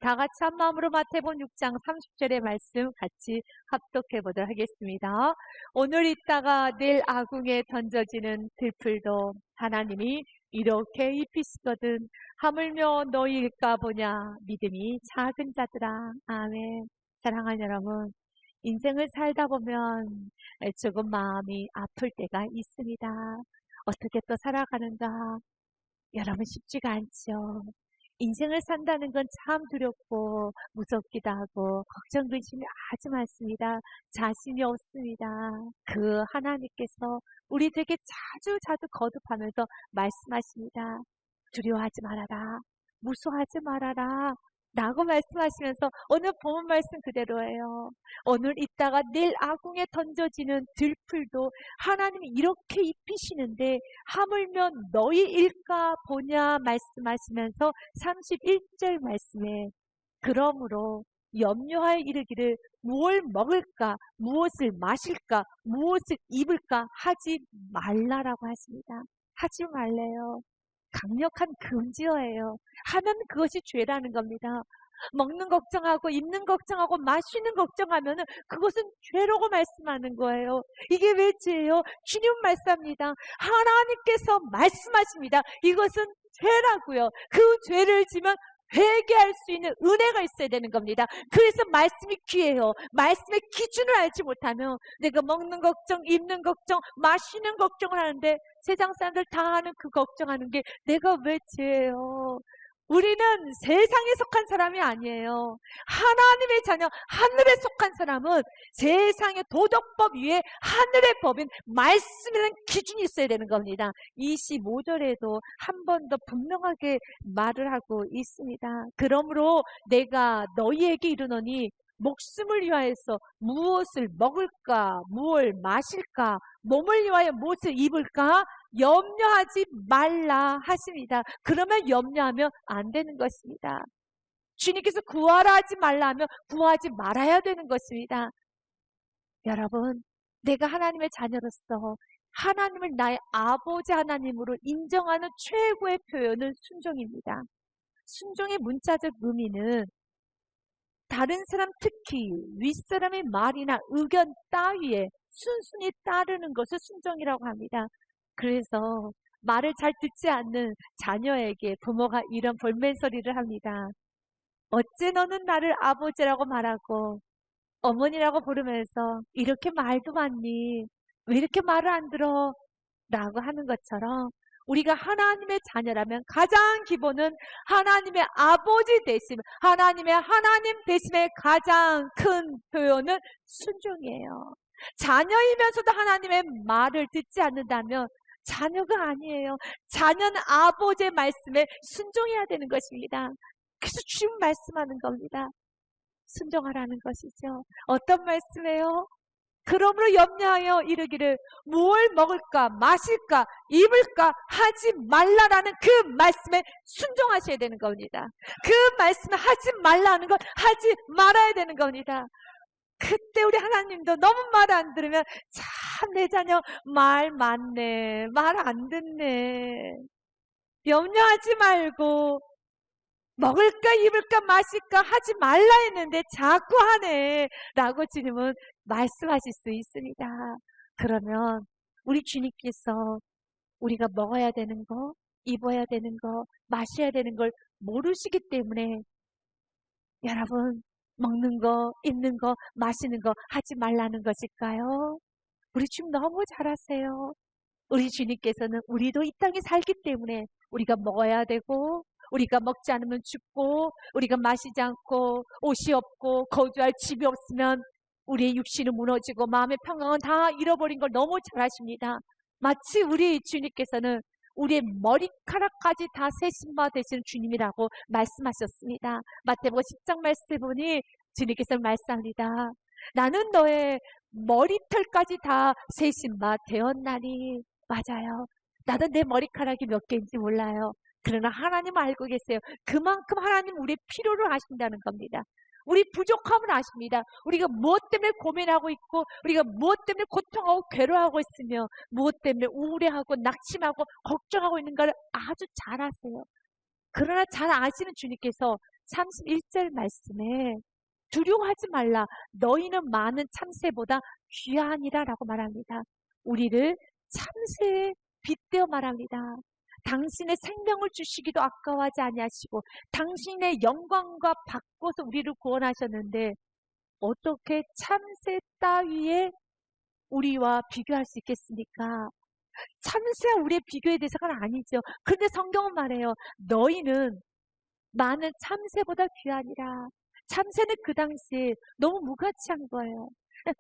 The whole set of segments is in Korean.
다 같이 한 마음으로 마태복음 6장 30절의 말씀 같이 합독해 보도록 하겠습니다. 오늘 있다가 내일 아궁에 던져지는 들풀도 하나님이 이렇게 입히시거든 하물며 너희일까 보냐 믿음이 작은 자들아. 아멘. 사랑하는 여러분, 인생을 살다 보면 조금 마음이 아플 때가 있습니다. 어떻게 또 살아가는가 여러분 쉽지가 않죠. 인생을 산다는 건 참 두렵고 무섭기도 하고 걱정 근심이 아주 많습니다. 자신이 없습니다. 그 하나님께서 우리에게 자주 거듭하면서 말씀하십니다. 두려워하지 말아라. 무서워하지 말아라. 라고 말씀하시면서 오늘 본문 말씀 그대로예요. 오늘 있다가 내일 아궁에 던져지는 들풀도 하나님이 이렇게 입히시는데 하물며 너희일까 보냐 말씀하시면서 31절 말씀에 그러므로 염려하여 이르기를 무엇을 먹을까 무엇을 마실까 무엇을 입을까 하지 말라라고 하십니다. 하지 말래요. 강력한 금지어예요. 하면 그것이 죄라는 겁니다. 먹는 걱정하고 입는 걱정하고 마시는 걱정하면 그것은 죄라고 말씀하는 거예요. 이게 왜 죄예요? 주님 말씀합니다. 하나님께서 말씀하십니다. 이것은 죄라고요. 그 죄를 지면 회개할 수 있는 은혜가 있어야 되는 겁니다. 그래서 말씀이 귀해요. 말씀의 기준을 알지 못하면 내가 먹는 걱정, 입는 걱정, 마시는 걱정을 하는데 세상 사람들 다 하는 그 걱정하는 게 내가 왜 죄예요? 우리는 세상에 속한 사람이 아니에요. 하나님의 자녀, 하늘에 속한 사람은 세상의 도덕법 위에 하늘의 법인 말씀이라는 기준이 있어야 되는 겁니다. 25절에도 한 번 더 분명하게 말을 하고 있습니다. 그러므로 내가 너희에게 이르노니 목숨을 위하여서 무엇을 먹을까, 무엇을 마실까, 몸을 위하여 무엇을 입을까 염려하지 말라 하십니다. 그러면 염려하면 안 되는 것입니다. 주님께서 구하라 하지 말라 하면 구하지 말아야 되는 것입니다. 여러분, 내가 하나님의 자녀로서 하나님을 나의 아버지 하나님으로 인정하는 최고의 표현은 순종입니다. 순종의 문자적 의미는 다른 사람, 특히 윗사람의 말이나 의견 따위에 순순히 따르는 것을 순종이라고 합니다. 그래서 말을 잘 듣지 않는 자녀에게 부모가 이런 볼멘소리를 합니다. 어째 너는 나를 아버지라고 말하고 어머니라고 부르면서 이렇게 말도 많니? 왜 이렇게 말을 안 들어? 라고 하는 것처럼 우리가 하나님의 자녀라면 가장 기본은 하나님의 아버지 되심, 하나님의 하나님 되심의 가장 큰 표현은 순종이에요. 자녀이면서도 하나님의 말을 듣지 않는다면 자녀가 아니에요. 자녀는 아버지의 말씀에 순종해야 되는 것입니다. 그래서 주님 말씀하는 겁니다. 순종하라는 것이죠. 어떤 말씀이에요? 그러므로 염려하여 이르기를 무엇을 먹을까 마실까 입을까 하지 말라라는 그 말씀에 순종하셔야 되는 겁니다. 그 말씀에 하지 말라는 걸 하지 말아야 되는 겁니다. 그때 우리 하나님도 너무 말 안 들으면 참 내 자녀 말 많네, 말 안 듣네, 염려하지 말고 먹을까 입을까 마실까 하지 말라 했는데 자꾸 하네 라고 주님은 말씀하실 수 있습니다. 그러면 우리 주님께서 우리가 먹어야 되는 거, 입어야 되는 거, 마셔야 되는 걸 모르시기 때문에 여러분 먹는 거, 입는 거, 마시는 거 하지 말라는 것일까요? 우리 주님 너무 잘 아세요. 우리 주님께서는 우리도 이 땅에 살기 때문에 우리가 먹어야 되고 우리가 먹지 않으면 죽고 우리가 마시지 않고 옷이 없고 거주할 집이 없으면 우리의 육신은 무너지고 마음의 평강은 다 잃어버린 걸 너무 잘 아십니다. 마치 우리 주님께서는 우리의 머리카락까지 다 세심바 되시는 주님이라고 말씀하셨습니다. 마태복음 10장 말씀에 보니 주님께서 말씀합니다. 나는 너의 머리털까지 다 세심바 되었나니. 맞아요. 나도 내 머리카락이 몇 개인지 몰라요. 그러나 하나님 알고 계세요. 그만큼 하나님 우리의 필요를 아신다는 겁니다. 우리 부족함을 아십니다. 우리가 무엇 때문에 고민하고 있고 우리가 무엇 때문에 고통하고 괴로워하고 있으며 무엇 때문에 우울해하고 낙심하고 걱정하고 있는가를 아주 잘 아세요. 그러나 잘 아시는 주님께서 31절 말씀에 두려워하지 말라. 너희는 많은 참새보다 귀하니라 라고 말합니다. 우리를 참새에 빗대어 말합니다. 당신의 생명을 주시기도 아까워하지 아니하시고 당신의 영광과 바꿔서 우리를 구원하셨는데 어떻게 참새 따위에 우리와 비교할 수 있겠습니까? 참새와 우리의 비교의 대상은 아니죠. 그런데 성경은 말해요. 너희는 많은 참새보다 귀하니라. 참새는 그 당시에 너무 무가치한 거예요.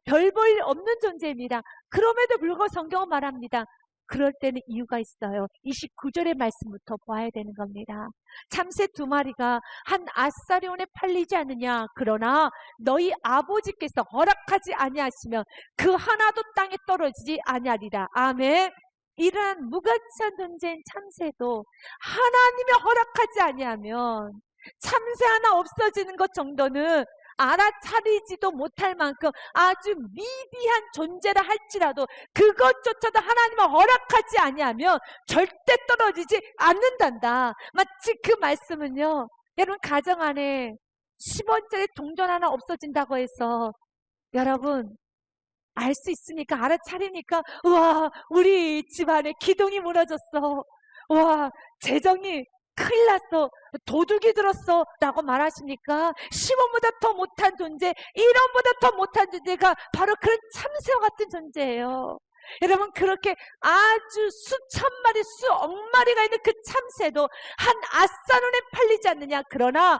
별 볼 일 없는 존재입니다. 그럼에도 불구하고 성경은 말합니다. 그럴 때는 이유가 있어요. 29절의 말씀부터 봐야 되는 겁니다. 참새 2마리가 한 아사리온에 팔리지 않느냐. 그러나 너희 아버지께서 허락하지 아니하시면 그 하나도 땅에 떨어지지 아니하리라. 아멘. 이러한 무가치한 존재인 참새도 하나님이 허락하지 아니하면 참새 하나 없어지는 것 정도는 알아차리지도 못할 만큼 아주 미비한 존재라 할지라도 그것조차도 하나님을 허락하지 아니하면 절대 떨어지지 않는단다. 마치 그 말씀은요, 여러분 가정 안에 10원짜리 동전 하나 없어진다고 해서 여러분 알 수 있으니까 알아차리니까 우와 우리 집안에 기둥이 무너졌어, 우와 재정이 큰일 났어, 도둑이 들었어 라고 말하십니까? 10원보다 더 못한 존재, 1원보다 더 못한 존재가 바로 그런 참새와 같은 존재예요. 여러분 그렇게 아주 수천 마리 수억 마리가 있는 그 참새도 한 아싸론에 팔리지 않느냐. 그러나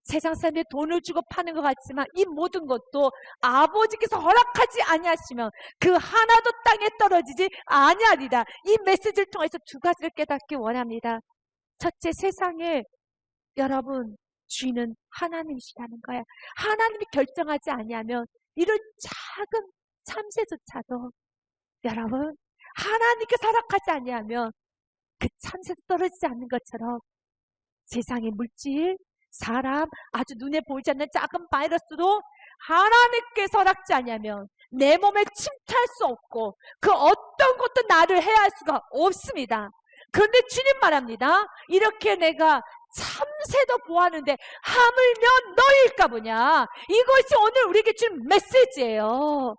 세상 사람들이 돈을 주고 파는 것 같지만 이 모든 것도 아버지께서 허락하지 아니하시면 그 하나도 땅에 떨어지지 아니하리라. 이 메시지를 통해서 2가지를 깨닫기 원합니다. 첫째, 세상에 여러분 주인은 하나님이시라는 거야. 하나님이 결정하지 아니하면 이런 작은 참새조차도 여러분 하나님께서 허락하지 아니하면 그 참새도 떨어지지 않는 것처럼 세상의 물질, 사람, 아주 눈에 보이지 않는 작은 바이러스도 하나님께서 허락지 않으면 내 몸에 침투할 수 없고 그 어떤 것도 나를 해할 수가 없습니다. 그런데 주님 말합니다. 이렇게 내가 참새도 보았는데 하물며 너희일까 보냐. 이것이 오늘 우리에게 준 메시지예요.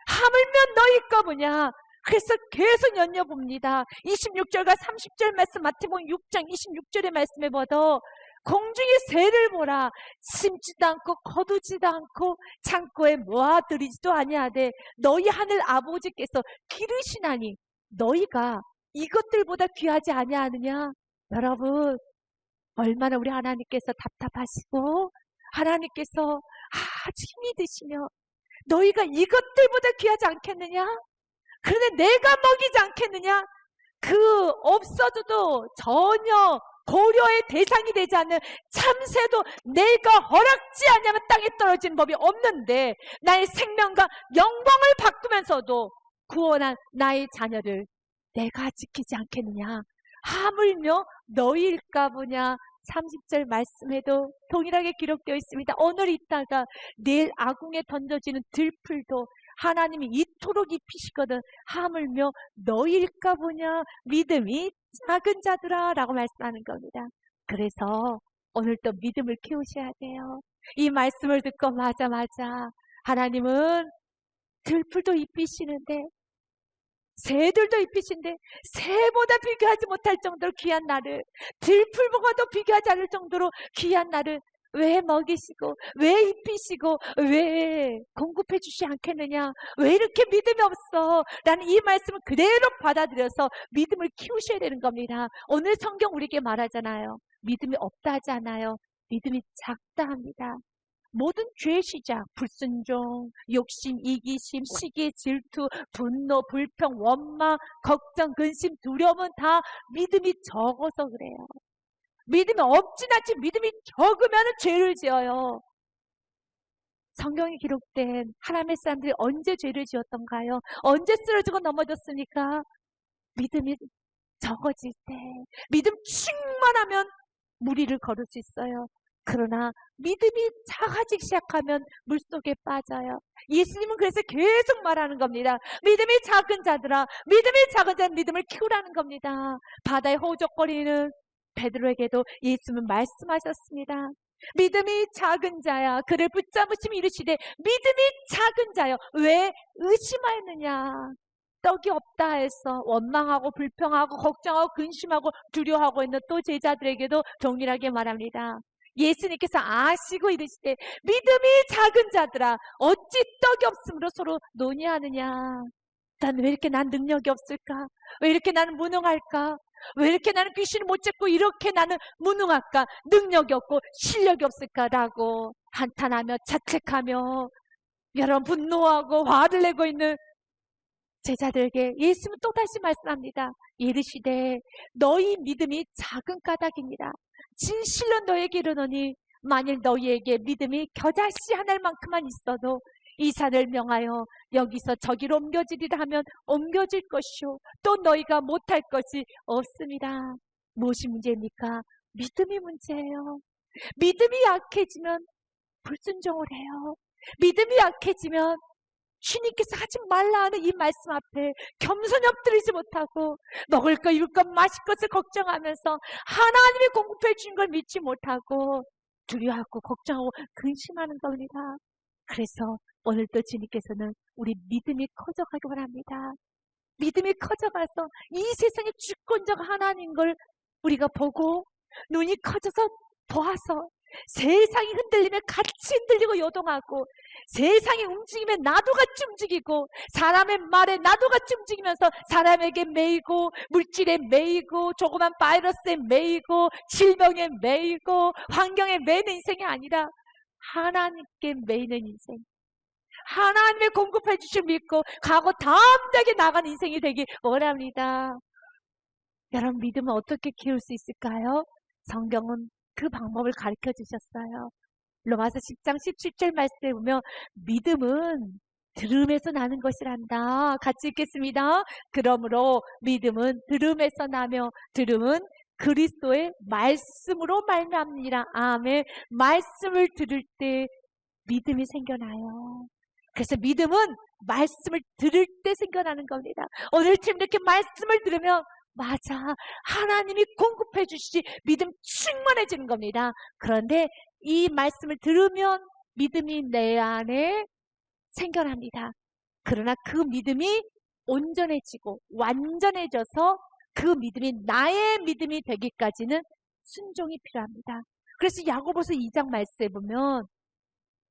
하물며 너희일까 보냐. 그래서 계속 연려봅니다. 26절과 30절 말씀, 마태복음 6장 26절의 말씀에 봐도 공중의 새를 보라. 심지도 않고 거두지도 않고 창고에 모아들이지도 아니하되 너희 하늘 아버지께서 기르시나니 너희가 이것들보다 귀하지 아니하느냐. 여러분 얼마나 우리 하나님께서 답답하시고 하나님께서 아주 힘이 드시며 너희가 이것들보다 귀하지 않겠느냐. 그런데 내가 먹이지 않겠느냐. 그 없어져도 전혀 고려의 대상이 되지 않는 참새도 내가 허락지 않으면 땅에 떨어지는 법이 없는데 나의 생명과 영광을 바꾸면서도 구원한 나의 자녀를 내가 지키지 않겠느냐. 하물며 너희일까 보냐. 30절 말씀에도 동일하게 기록되어 있습니다. 오늘 있다가 내일 아궁에 던져지는 들풀도 하나님이 이토록 입히시거든 하물며 너희일까 보냐. 믿음이 작은 자들아 라고 말씀하는 겁니다. 그래서 오늘 또 믿음을 키우셔야 돼요. 이 말씀을 듣고 맞아 하나님은 들풀도 입히시는데 새들도 입히신데 새보다 비교하지 못할 정도로 귀한 나를, 들풀보고도 비교하지 않을 정도로 귀한 나를 왜 먹이시고 왜 입히시고 왜 공급해 주시지 않겠느냐. 왜 이렇게 믿음이 없어 라는 이 말씀을 그대로 받아들여서 믿음을 키우셔야 되는 겁니다. 오늘 성경 우리에게 말하잖아요. 믿음이 없다 하지 않아요. 믿음이 작다 합니다. 모든 죄의 시작, 불순종, 욕심, 이기심, 시기, 질투, 분노, 불평, 원망, 걱정, 근심, 두려움은 다 믿음이 적어서 그래요. 믿음이 없진 않지 믿음이 적으면 죄를 지어요. 성경에 기록된 하나님의 사람들이 언제 죄를 지었던가요? 언제 쓰러지고 넘어졌습니까? 믿음이 적어질 때, 믿음 충만하면 무리를 걸을 수 있어요. 그러나 믿음이 작아지기 시작하면 물속에 빠져요. 예수님은 그래서 계속 말하는 겁니다. 믿음이 작은 자들아, 믿음이 작은 자는 믿음을 키우라는 겁니다. 바다에 허우적거리는 베드로에게도 예수님은 말씀하셨습니다. 믿음이 작은 자야, 그를 붙잡으시며 이르시되 믿음이 작은 자여 왜 의심하였느냐. 떡이 없다 해서 원망하고 불평하고 걱정하고 근심하고 두려워하고 있는 또 제자들에게도 동일하게 말합니다. 예수님께서 아시고 이르시되 믿음이 작은 자들아 어찌 떡이 없으므로 서로 논의하느냐. 난 왜 이렇게 난 능력이 없을까? 왜 이렇게 나는 무능할까? 왜 이렇게 나는 귀신을 못 잡고 이렇게 나는 무능할까? 능력이 없고 실력이 없을까라고 한탄하며 자책하며 여러분 분노하고 화를 내고 있는 제자들에게 예수님은 또다시 말씀합니다. 이르시되 너희 믿음이 작은 까닭입니다. 진실로 너에게 이르노니 만일 너희에게 믿음이 겨자씨 하나만큼만 있어도 이 산을 명하여 여기서 저기로 옮겨지리라 하면 옮겨질 것이요 또 너희가 못할 것이 없습니다. 무엇이 문제입니까? 믿음이 문제예요. 믿음이 약해지면 불순종을 해요. 믿음이 약해지면 주님께서 하지 말라 하는 이 말씀 앞에 겸손히 엎드리지 못하고 먹을 것, 입을 것, 마실 것을 걱정하면서 하나님이 공급해 주신 걸 믿지 못하고 두려워하고 걱정하고 근심하는 겁니다. 그래서 오늘도 주님께서는 우리 믿음이 커져가기 원합니다. 믿음이 커져가서 이 세상의 주권적 하나님 걸 우리가 보고 눈이 커져서 보아서 세상이 흔들리면 같이 흔들리고 요동하고 세상이 움직이면 나도 같이 움직이고 사람의 말에 나도 같이 움직이면서 사람에게 매이고 물질에 매이고 조그만 바이러스에 매이고 질병에 매이고 환경에 매이는 인생이 아니라 하나님께 매이는 인생, 하나님의 공급해 주심 믿고 가고 담대하게 나가는 인생이 되기 원합니다. 여러분 믿음은 어떻게 키울 수 있을까요? 성경은 그 방법을 가르쳐 주셨어요. 로마서 10장 17절 말씀에 보면 믿음은 들음에서 나는 것이란다. 같이 읽겠습니다. 그러므로 믿음은 들음에서 나며 들음은 그리스도의 말씀으로 말미암느니라. 아멘. 말씀을 들을 때 믿음이 생겨나요. 그래서 믿음은 말씀을 들을 때 생겨나는 겁니다. 오늘처럼 이렇게 말씀을 들으면 맞아, 하나님이 공급해 주시지 믿음 충만해지는 겁니다. 그런데 이 말씀을 들으면 믿음이 내 안에 생겨납니다. 그러나 그 믿음이 온전해지고 완전해져서 그 믿음이 나의 믿음이 되기까지는 순종이 필요합니다. 그래서 야고보서 2장 말씀에 보면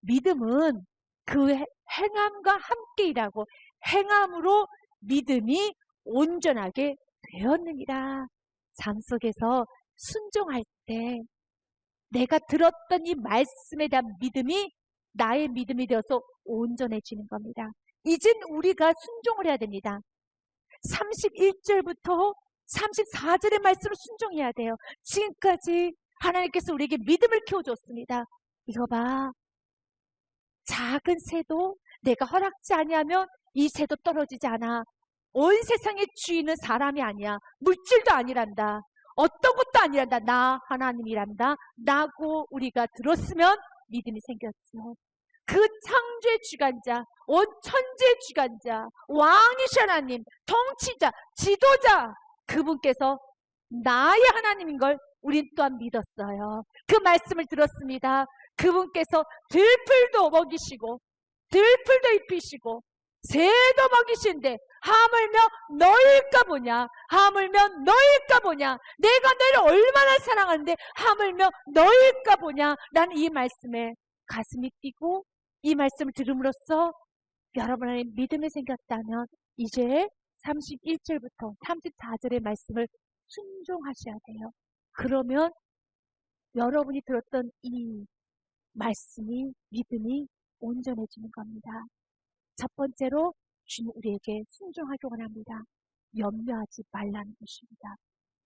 믿음은 그 행함과 함께 일하고 행함으로 믿음이 온전하게 되었느니라. 삶 속에서 순종할 때 내가 들었던 이 말씀에 대한 믿음이 나의 믿음이 되어서 온전해지는 겁니다. 이젠 우리가 순종을 해야 됩니다. 31절부터 34절의 말씀을 순종해야 돼요. 지금까지 하나님께서 우리에게 믿음을 키워줬습니다. 이거 봐, 작은 새도 내가 허락지 아니하면 이 새도 떨어지지 않아. 온 세상의 주인은 사람이 아니야. 물질도 아니란다. 어떤 것도 아니란다. 나 하나님이란다. 라고 우리가 들었으면 믿음이 생겼죠. 그 창조의 주관자, 온 천지의 주관자, 왕이신 하나님, 통치자, 지도자, 그분께서 나의 하나님인 걸 우린 또한 믿었어요. 그 말씀을 들었습니다. 그분께서 들풀도 먹이시고 들풀도 입히시고 새도 먹이신데 하물며 너일까 보냐, 하물며 너일까 보냐, 내가 너를 얼마나 사랑하는데 하물며 너일까 보냐. 라는 이 말씀에 가슴이 뛰고 이 말씀을 들음으로써 여러분 안에 믿음이 생겼다면 이제 31절부터 34절의 말씀을 순종하셔야 돼요. 그러면 여러분이 들었던 이 말씀이, 믿음이 온전해지는 겁니다. 첫 번째로 주님 우리에게 순종하기 원합니다. 염려하지 말라는 것입니다.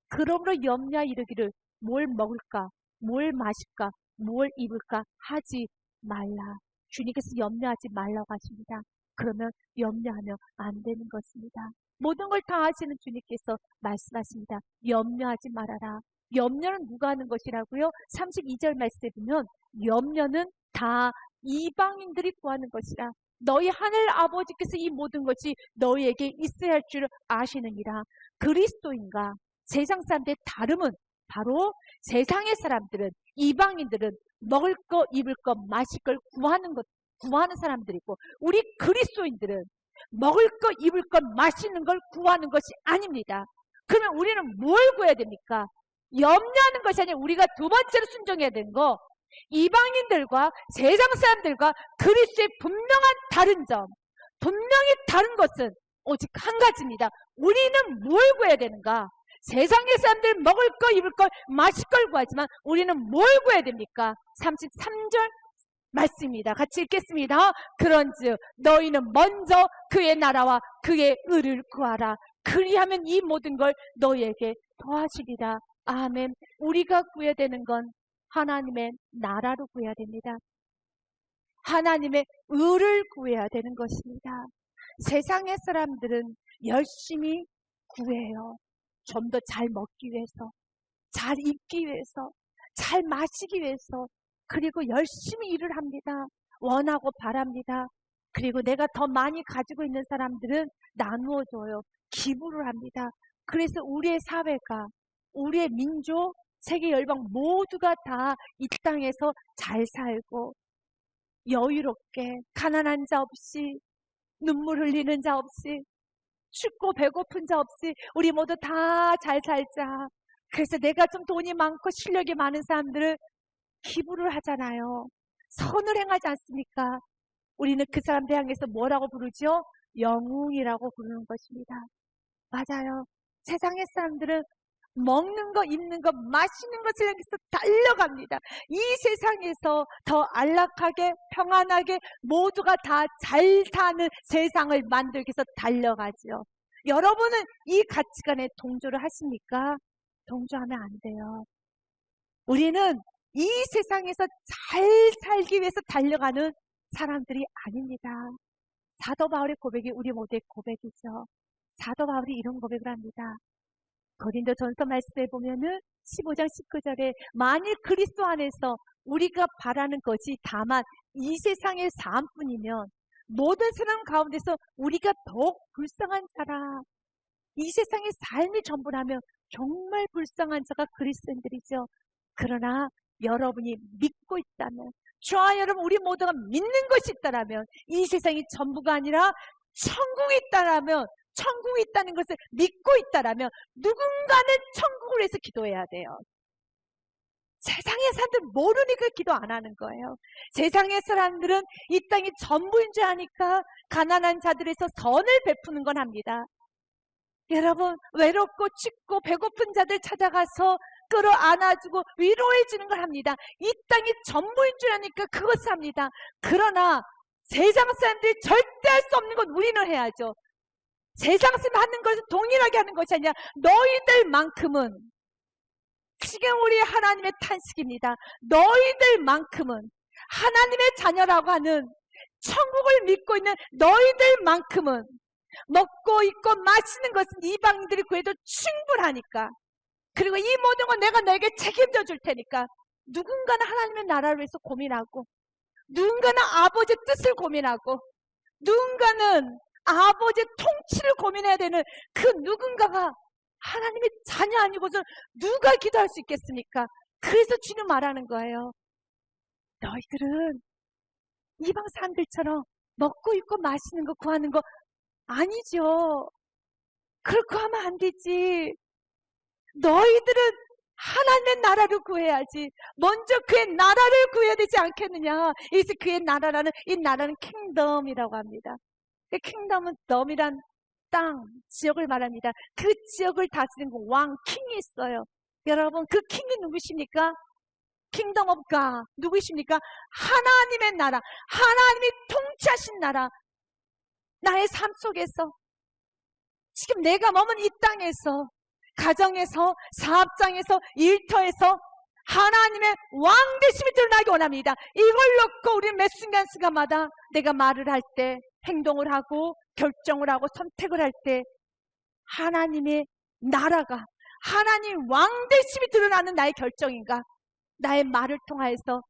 그러므로 염려하 이르기를 뭘 먹을까, 뭘 마실까, 뭘 입을까 하지 말라. 주님께서 염려하지 말라고 하십니다. 그러면 염려하면 안 되는 것입니다. 모든 걸 다 하시는 주님께서 말씀하십니다. 염려하지 말아라. 염려는 누가 하는 것이라고요? 32절 말씀에 보면 염려는 다 이방인들이 구하는 것이라. 너희 하늘 아버지께서 이 모든 것이 너희에게 있어야 할 줄 아시느니라. 그리스도인과 세상 사람들의 다름은 바로 세상의 사람들은, 이방인들은 먹을 거, 입을 거, 마실 걸 구하는 사람들이고, 우리 그리스도인들은 먹을 거, 입을 거, 마시는 걸 구하는 것이 아닙니다. 그러면 우리는 뭘 구해야 됩니까? 염려하는 것이 아니라 우리가 두 번째로 순종해야 되는 거, 이방인들과 세상 사람들과 그리스도의 분명한 다른 점, 분명히 다른 것은 오직 한 가지입니다. 우리는 뭘 구해야 되는가? 세상의 사람들 먹을 거, 입을 거, 마실 걸 구하지만 우리는 뭘 구해야 됩니까? 33절 말씀입니다. 같이 읽겠습니다. 그런즉 너희는 먼저 그의 나라와 그의 의를 구하라. 그리하면 이 모든 걸 너희에게 더하시리라. 아멘. 우리가 구해야 되는 건 하나님의 나라로 구해야 됩니다. 하나님의 의를 구해야 되는 것입니다. 세상의 사람들은 열심히 구해요. 좀 더 잘 먹기 위해서, 잘 입기 위해서, 잘 마시기 위해서, 그리고 열심히 일을 합니다. 원하고 바랍니다. 그리고 내가 더 많이 가지고 있는 사람들은 나누어줘요. 기부를 합니다. 그래서 우리의 사회가, 우리의 민족, 세계 열방 모두가 다 이 땅에서 잘 살고 여유롭게, 가난한 자 없이, 눈물 흘리는 자 없이, 춥고 배고픈 자 없이 우리 모두 다 잘 살자. 그래서 내가 좀 돈이 많고 실력이 많은 사람들은 기부를 하잖아요. 선을 행하지 않습니까? 우리는 그 사람들 향해서 뭐라고 부르죠? 영웅이라고 부르는 것입니다. 맞아요. 세상의 사람들은 먹는 거, 입는 거, 마시는 것을 향해서 달려갑니다. 이 세상에서 더 안락하게, 평안하게 모두가 다 잘 사는 세상을 만들기 위해서 달려가죠. 여러분은 이 가치관에 동조를 하십니까? 동조하면 안 돼요. 우리는 이 세상에서 잘 살기 위해서 달려가는 사람들이 아닙니다. 사도 바울의 고백이 우리 모두의 고백이죠. 사도 바울이 이런 고백을 합니다. 고린도전서 말씀에 보면은 15장 19절에 만일 그리스도 안에서 우리가 바라는 것이 다만 이 세상의 삶뿐이면 모든 사람 가운데서 우리가 더욱 불쌍한 자라. 이 세상의 삶이 전부라면 정말 불쌍한 자가 그리스도인들이죠. 그러나 여러분이 믿고 있다면, 저와 여러분 우리 모두가 믿는 것이 있다면, 이 세상이 전부가 아니라 천국이 있다면, 천국이 있다는 것을 믿고 있다라면 누군가는 천국을 위해서 기도해야 돼요. 세상의 사람들 모르니까 기도 안 하는 거예요. 세상의 사람들은 이 땅이 전부인 줄 아니까 가난한 자들에서 선을 베푸는 건 합니다. 여러분, 외롭고 춥고 배고픈 자들 찾아가서 끌어안아주고 위로해주는 걸 합니다. 이 땅이 전부인 줄 아니까 그것을 합니다. 그러나 세상 사람들이 절대 할 수 없는 건 우리는 해야죠. 세상 사람이 하는 것을 동일하게 하는 것이 아니라 너희들만큼은, 지금 우리 하나님의 탄식입니다. 너희들만큼은, 하나님의 자녀라고 하는 천국을 믿고 있는 너희들만큼은 먹고 입고 마시는 것은 이방인들이 구해도 충분하니까, 그리고 이 모든 건 내가 너에게 책임져 줄 테니까, 누군가는 하나님의 나라를 위해서 고민하고, 누군가는 아버지의 뜻을 고민하고, 누군가는 아버지의 통치를 고민해야 되는 그 누군가가 하나님의 자녀 아니고서 누가 기도할 수 있겠습니까? 그래서 주님 말하는 거예요. 너희들은 이방 사람들처럼 먹고 입고 마시는 거 구하는 거 아니죠. 그렇게 하면 안 되지. 너희들은 하나님의 나라를 구해야지. 먼저 그의 나라를 구해야 되지 않겠느냐. 이제 그의 나라라는, 이 나라는 킹덤이라고 합니다. 킹덤은 덤이란 땅, 지역을 말합니다. 그 지역을 다스리는 왕, 킹이 있어요. 여러분, 그 킹이 누구십니까? 킹덤 오브 갓. 누구십니까? 하나님의 나라, 하나님이 통치하신 나라. 나의 삶 속에서, 지금 내가 머문 이 땅에서, 가정에서, 사업장에서, 일터에서 하나님의 왕되심이 드러나기 원합니다. 이걸 놓고 우리는 매 순간순간마다 내가 말을 할 때, 행동을 하고 결정을 하고 선택을 할 때 하나님의 나라가, 하나님 왕되심이 드러나는 나의 결정인가? 나의 말을 통하여서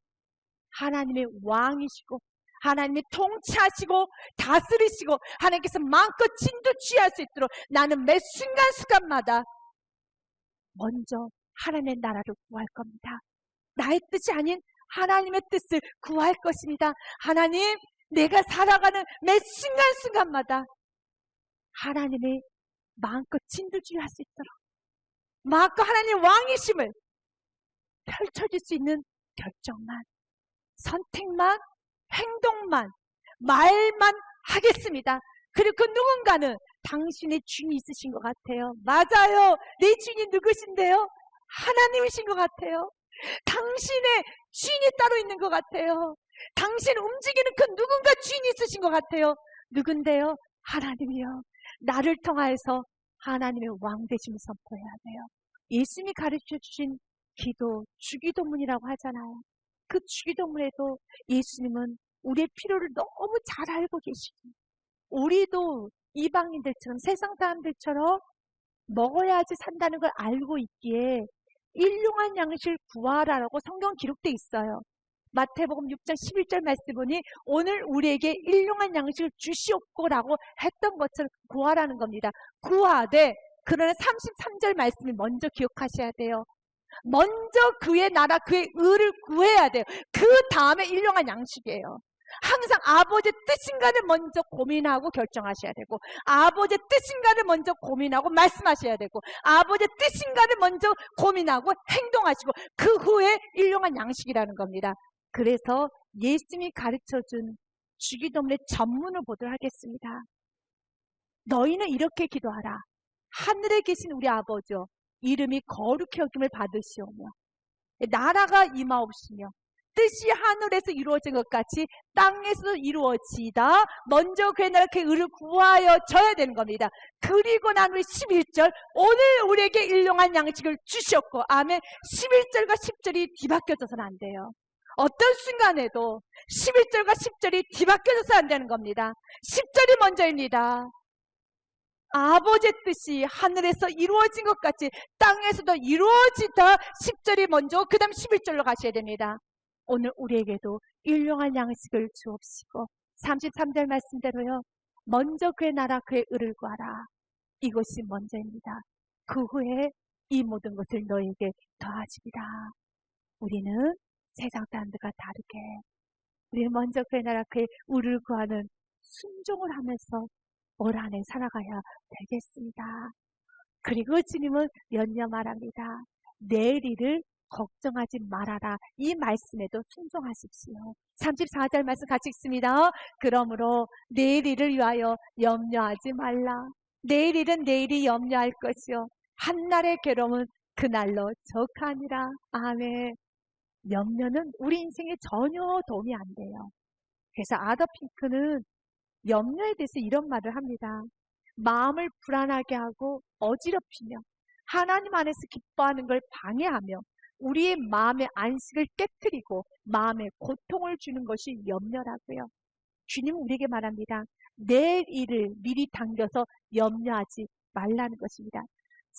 하나님의 왕이시고 하나님이 통치하시고 다스리시고 하나님께서 마음껏 진도 취할 수 있도록 나는 매 순간순간마다 먼저 하나님의 나라를 구할 겁니다. 나의 뜻이 아닌 하나님의 뜻을 구할 것입니다. 하나님, 내가 살아가는 매 순간순간마다 하나님의 마음껏 진두지휘할 수 있도록 마음껏 하나님의 왕이심을 펼쳐질 수 있는 결정만, 선택만, 행동만, 말만 하겠습니다. 그리고 그 누군가는 당신의 주인이 있으신 것 같아요. 맞아요. 내 주인이 누구신데요? 하나님이신 것 같아요. 당신의 주인이 따로 있는 것 같아요. 당신을 움직이는 그 누군가 주인이 있으신 것 같아요. 누군데요? 하나님이요. 나를 통하여서 하나님의 왕 되심을 선포해야 돼요. 예수님이 가르쳐 주신 기도, 주기도문이라고 하잖아요. 그 주기도문에도 예수님은 우리의 필요를 너무 잘 알고 계시고, 우리도 이방인들처럼 세상 사람들처럼 먹어야지 산다는 걸 알고 있기에 일용할 양식을 구하라라고 성경 기록되어 있어요. 마태복음 6장 11절 말씀 보니 오늘 우리에게 일용할 양식을 주시옵고라고 했던 것처럼 구하라는 겁니다. 구하되, 그러나 33절 말씀을 먼저 기억하셔야 돼요. 먼저 그의 나라, 그의 의를 구해야 돼요. 그 다음에 일용할 양식이에요. 항상 아버지의 뜻인가를 먼저 고민하고 결정하셔야 되고, 아버지의 뜻인가를 먼저 고민하고 말씀하셔야 되고, 아버지의 뜻인가를 먼저 고민하고 행동하시고, 그 후에 일용할 양식이라는 겁니다. 그래서 예수님이 가르쳐준 주기도문의 전문을 보도록 하겠습니다. 너희는 이렇게 기도하라. 하늘에 계신 우리 아버지여, 이름이 거룩히 여김을 받으시오며 나라가 임하옵시며 뜻이 하늘에서 이루어진 것 같이 땅에서 이루어지다. 먼저 그의 나라 그의 의를 구하여 져야 되는 겁니다. 그리고 난 후에 11절, 오늘 우리에게 일용할 양식을 주셨고, 아멘. 11절과 10절이 뒤바뀌어져서는 안 돼요. 어떤 순간에도 11절과 10절이 뒤바뀌어져서 안 되는 겁니다. 10절이 먼저입니다. 아버지의 뜻이 하늘에서 이루어진 것 같이 땅에서도 이루어지다. 10절이 먼저, 그 다음 11절로 가셔야 됩니다. 오늘 우리에게도 일용할 양식을 주옵시고, 33절 말씀대로요, 먼저 그의 나라 그의 의를 구하라. 이것이 먼저입니다. 그 후에 이 모든 것을 너에게 더하시리라. 우리는 세상 사람들과 다르게 우리는 먼저 그의 나라 그의 의를 구하는 순종을 하면서 올 한 해 살아가야 되겠습니다. 그리고 주님은 연여 말합니다. 내일 일을 걱정하지 말아라. 이 말씀에도 순종하십시오. 34절 말씀 같이 읽습니다. 그러므로 내일 일을 위하여 염려하지 말라. 내일 일은 내일이 염려할 것이요 한날의 괴로움은 그날로 족하니라. 아멘. 염려는 우리 인생에 전혀 도움이 안 돼요. 그래서 아더 핑크는 염려에 대해서 이런 말을 합니다. 마음을 불안하게 하고 어지럽히며 하나님 안에서 기뻐하는 걸 방해하며 우리의 마음의 안식을 깨트리고 마음에 고통을 주는 것이 염려라고요. 주님은 우리에게 말합니다. 내일 일을 미리 당겨서 염려하지 말라는 것입니다.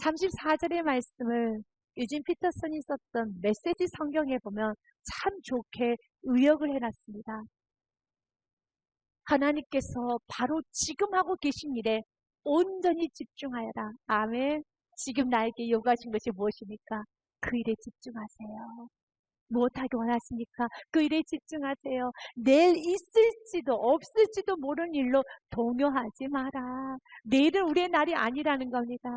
34절의 말씀을 유진 피터슨이 썼던 메시지 성경에 보면 참 좋게 의역을 해놨습니다. 하나님께서 바로 지금 하고 계신 일에 온전히 집중하여라. 아멘. 지금 나에게 요구하신 것이 무엇입니까? 그 일에 집중하세요. 무엇하기 원하십니까? 그 일에 집중하세요. 내일 있을지도 없을지도 모르는 일로 동요하지 마라. 내일은 우리의 날이 아니라는 겁니다.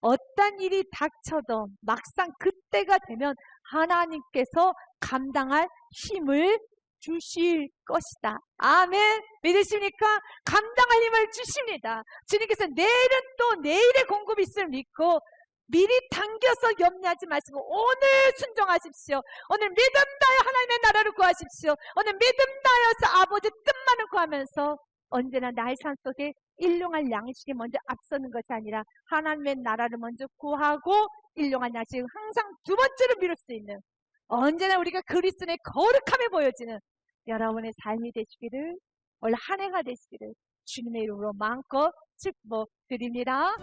어떤 일이 닥쳐도 막상 그때가 되면 하나님께서 감당할 힘을 주실 것이다. 아멘. 믿으십니까? 감당할 힘을 주십니다. 주님께서 내일은 또 내일의 공급이 있음을 믿고 미리 당겨서 염려하지 마시고 오늘 순종하십시오. 오늘 믿음 다여 하나님의 나라를 구하십시오. 오늘 믿음 다여서 아버지 뜻만을 구하면서 언제나 나의 삶 속에 일용할 양식이 먼저 앞서는 것이 아니라 하나님의 나라를 먼저 구하고 일용할 양식을 항상 두 번째로 미룰 수 있는, 언제나 우리가 그리스도의 거룩함에 보여지는 여러분의 삶이 되시기를, 올 한 해가 되시기를 주님의 이름으로 마음껏 축복드립니다.